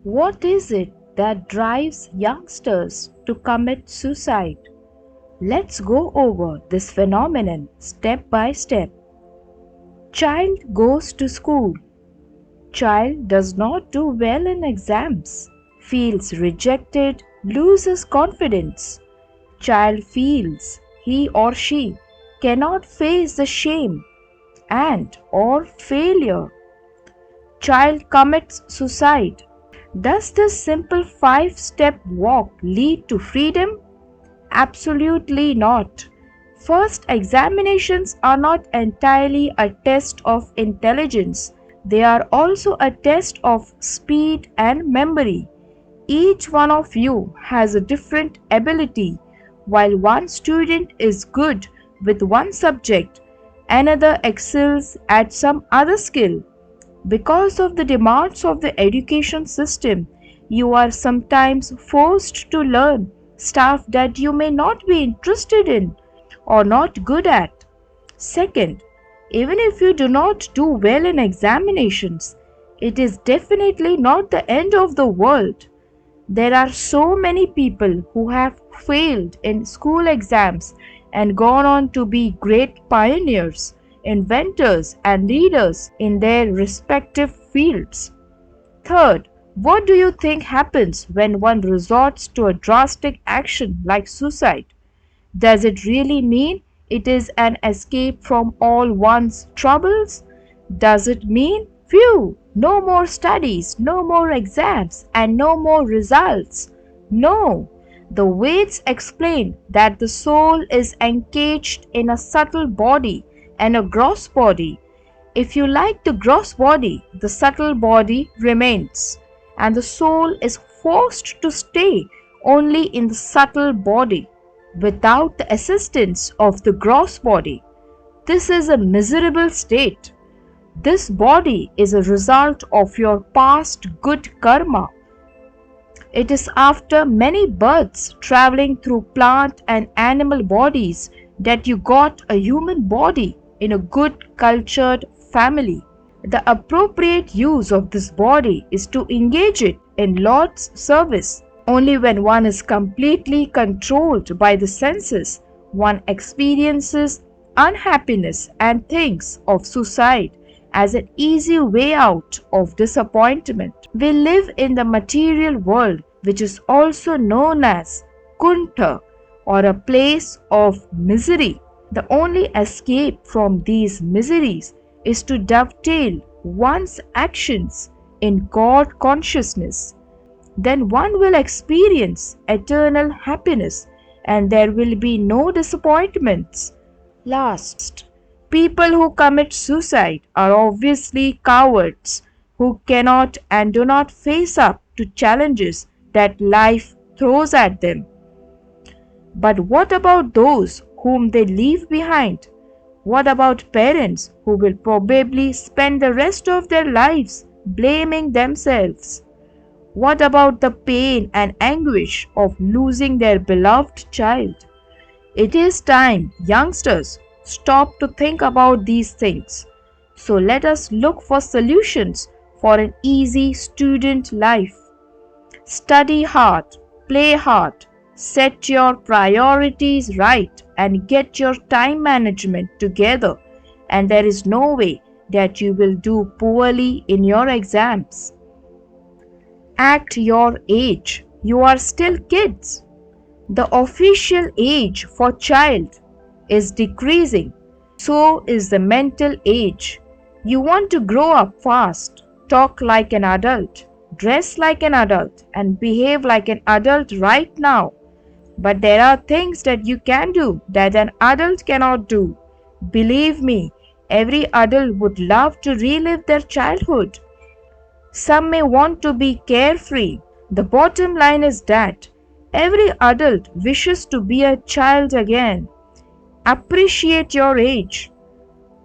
What is it that drives youngsters to commit suicide? Let's go over this phenomenon step by step. Child goes to school. Child does not do well in exams, feels rejected, loses confidence. Child feels he or she cannot face the shame and or failure. Child commits suicide. Does this simple 5-step walk lead to freedom? Absolutely not. First, examinations are not entirely a test of intelligence. They are also a test of speed and memory. Each one of you has a different ability. While one student is good with one subject, another excels at some other skill. Because of the demands of the education system, you are sometimes forced to learn stuff that you may not be interested in or not good at. Second, even if you do not do well in examinations, it is definitely not the end of the world. There are so many people who have failed in school exams and gone on to be great pioneers, inventors, and leaders in their respective fields. Third, what do you think happens when one resorts to a drastic action like suicide? Does it really mean it is an escape from all one's troubles? Does it mean, phew, no more studies, no more exams, and no more results? No. The Veds explain that the soul is encaged in a subtle body and a gross body. If you like the gross body, the subtle body remains, and the soul is forced to stay only in the subtle body without the assistance of the gross body. This is a miserable state. This body is a result of your past good karma. It is after many births traveling through plant and animal bodies that you got a human body in a good cultured family. The appropriate use of this body is to engage it in Lord's service. Only when one is completely controlled by the senses, one experiences unhappiness and thinks of suicide as an easy way out of disappointment. We live in the material world, which is also known as Kunta, or a place of misery. The only escape from these miseries is to dovetail one's actions in God consciousness. Then one will experience eternal happiness and there will be no disappointments. Last, people who commit suicide are obviously cowards who cannot and do not face up to challenges that life throws at them. But what about those whom they leave behind? What about parents who will probably spend the rest of their lives blaming themselves? What about the pain and anguish of losing their beloved child? It is time, youngsters, stop to think about these things. So let us look for solutions for an easy student life. Study hard, play hard, set your priorities right, and get your time management together, and there is no way that you will do poorly in your exams. At your age, you are still kids. The official age for child is decreasing. So is the mental age. You want to grow up fast, talk like an adult, dress like an adult, and behave like an adult right now. But there are things that you can do that an adult cannot do. Believe me, every adult would love to relive their childhood. Some may want to be carefree. The bottom line is that every adult wishes to be a child again. Appreciate your age.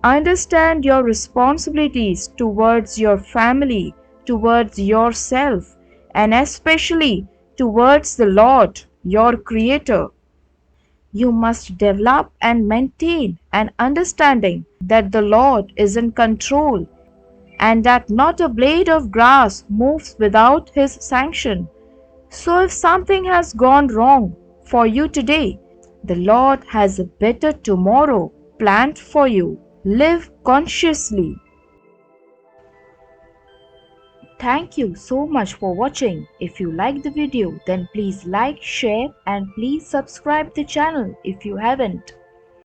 Understand your responsibilities towards your family, towards yourself, and especially towards the Lord, your Creator. You must develop and maintain an understanding that the Lord is in control and that not a blade of grass moves without His sanction. So if something has gone wrong for you today, the Lord has a better tomorrow planned for you. Live consciously. Thank you so much for watching. If you like the video, then please like, share and please subscribe the channel if you haven't.